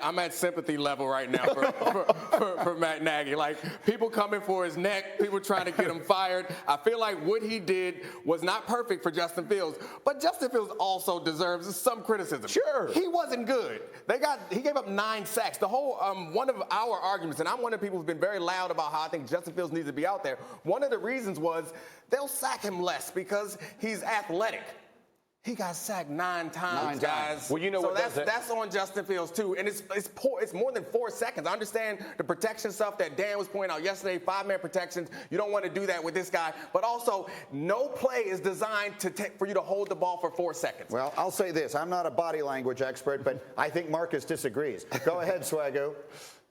I'm at sympathy level right now for Matt Nagy. Like, people coming for his neck, people trying to get him fired. I feel like what he did was not perfect for Justin Fields, but Justin Fields also deserves some criticism. Sure. He wasn't good. He gave up 9 sacks. The whole one of our arguments, and I'm one of the people who's been very loud about how I think Justin Fields needs to be out there. One of the reasons was they'll sack him less because he's athletic. He got sacked 9 times, guys. Well, you know so what that's on Justin Fields too, and it's poor. It's more than 4 seconds. I understand the protection stuff that Dan was pointing out yesterday. 5-man protections. You don't want to do that with this guy, but also no play is designed for you to hold the ball for 4 seconds. Well, I'll say this: I'm not a body language expert, but I think Marcus disagrees. Go ahead, Swaggo.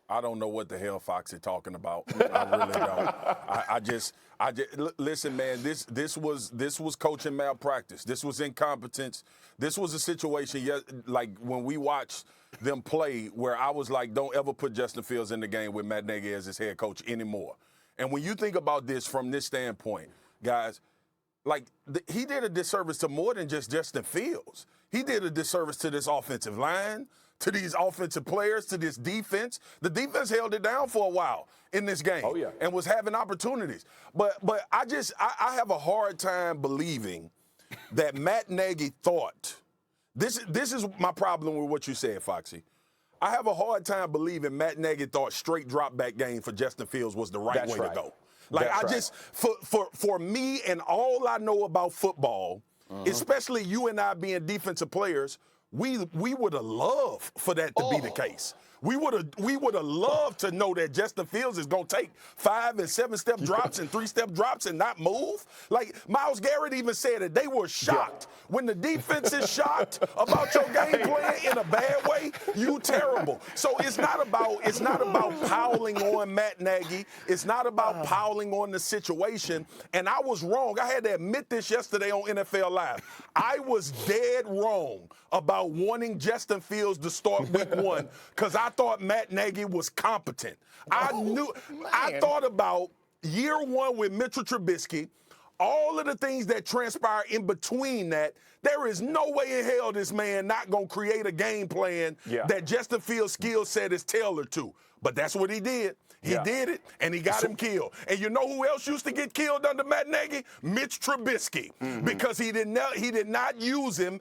I don't know what the hell Fox is talking about. I really don't. I just listen, man. This was coaching malpractice. This was incompetence. This was a situation like when we watched them play where I was like, don't ever put Justin Fields in the game with Matt Nagy as his head coach anymore. And when you think about this from this standpoint, guys, like he did a disservice to more than just Justin Fields. He did a disservice to this offensive line, to these offensive players, to this defense. The defense held it down for a while in this game. Oh, yeah. And was having opportunities. But I have a hard time believing that Matt Nagy thought, this is my problem with what you said, Foxy. I have a hard time believing Matt Nagy thought straight drop back game for Justin Fields was the right way to go. Like for me and all I know about football, especially you and I being defensive players, we would have loved for that to be the case. We would have loved to know that Justin Fields is going to take 5- and 7-step drops and 3-step drops and not move. Like Myles Garrett even said it. They were shocked. When the defense is shocked about your game plan in a bad way, you terrible. So it's not about piling on Matt Nagy. It's not about piling on the situation. And I was wrong. I had to admit this yesterday on NFL Live. I was dead wrong about wanting Justin Fields to start week 1 because I thought Matt Nagy was competent. I thought about year 1 with Mitchell Trubisky, all of the things that transpire in between that. There is no way in hell this man not going to create a game plan that Justin Fields' skill set is tailored to. But that's what he did. He did it, and he got him killed. And you know who else used to get killed under Matt Nagy? Mitch Trubisky, because he did not use him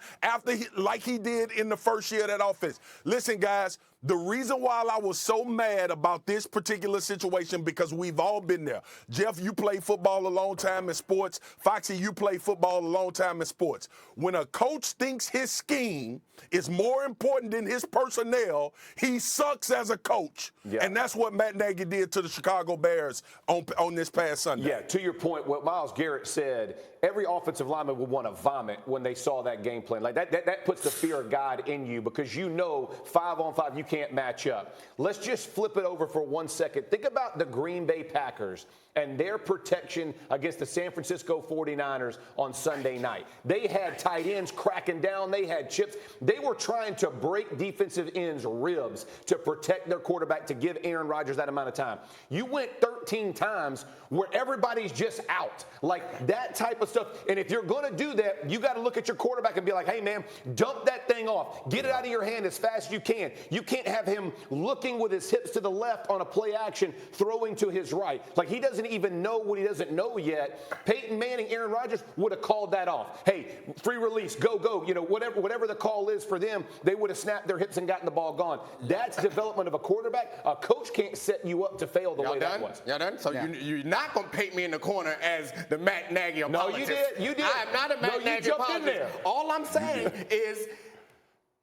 like he did in the first year of that offense. Listen, guys, the reason why I was so mad about this particular situation, because we've all been there. Jeff, you played football a long time in sports. Foxy, you played football a long time in sports. When a coach thinks his scheme is more important than his personnel, he sucks as a coach. Yeah. And that's what Matt Nagy did to the Chicago Bears on this past Sunday. Yeah, to your point, what Myles Garrett said, every offensive lineman would want to vomit when they saw that game plan. Like that puts the fear of God in you because you know 5-on-5 you can't match up. Let's just flip it over for 1 second. Think about the Green Bay Packers and their protection against the San Francisco 49ers on Sunday night. They had tight ends cracking down. They had chips. They were trying to break defensive ends' ribs to protect their quarterback, to give Aaron Rodgers that amount of time. You went 13 times where everybody's just out. Like that type of stuff. And if you're going to do that, you got to look at your quarterback and be like, hey, man, dump that thing off. Get it out of your hand as fast as you can. You can't have him looking with his hips to the left on a play action, throwing to his right. Like he doesn't even know what he doesn't know yet. Peyton Manning, Aaron Rodgers would have called that off. Hey, free release, go. You know, whatever the call is for them, they would have snapped their hips and gotten the ball gone. That's development of a quarterback. A coach can't set you up to fail the way that was. Y'all done? So you're not going to paint me in the corner as the Matt Nagy apologist. No, you did. I am not a Matt Nagy apologist. All I'm saying is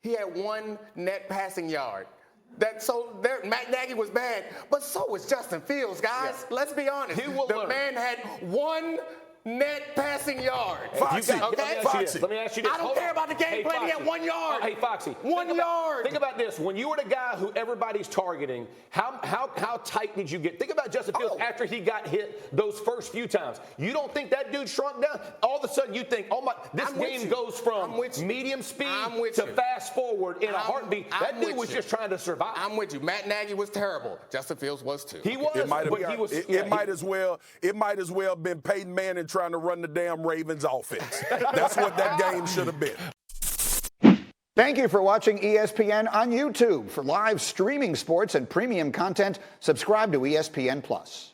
he had 1 net passing yard. Matt Nagy was bad, but so was Justin Fields, guys. Let's be honest. The man had 1 net passing yard. Foxy, Let me ask you this. I don't care about the game plan. He had 1 yard. Hey, Foxy. 1 yard. Think about this. When you were the guy who everybody's targeting, how tight did you get? Think about Justin Fields after he got hit those first few times. You don't think that dude shrunk down? All of a sudden you think, this game goes from medium speed to fast forward in a heartbeat. That dude was just trying to survive. I'm with you. Matt Nagy was terrible. Justin Fields was too. He was. It might as well been Peyton Manning trying to run the damn Ravens offense. That's what that game should have been. Thank you for watching ESPN on YouTube. For live streaming sports and premium content, subscribe to ESPN+.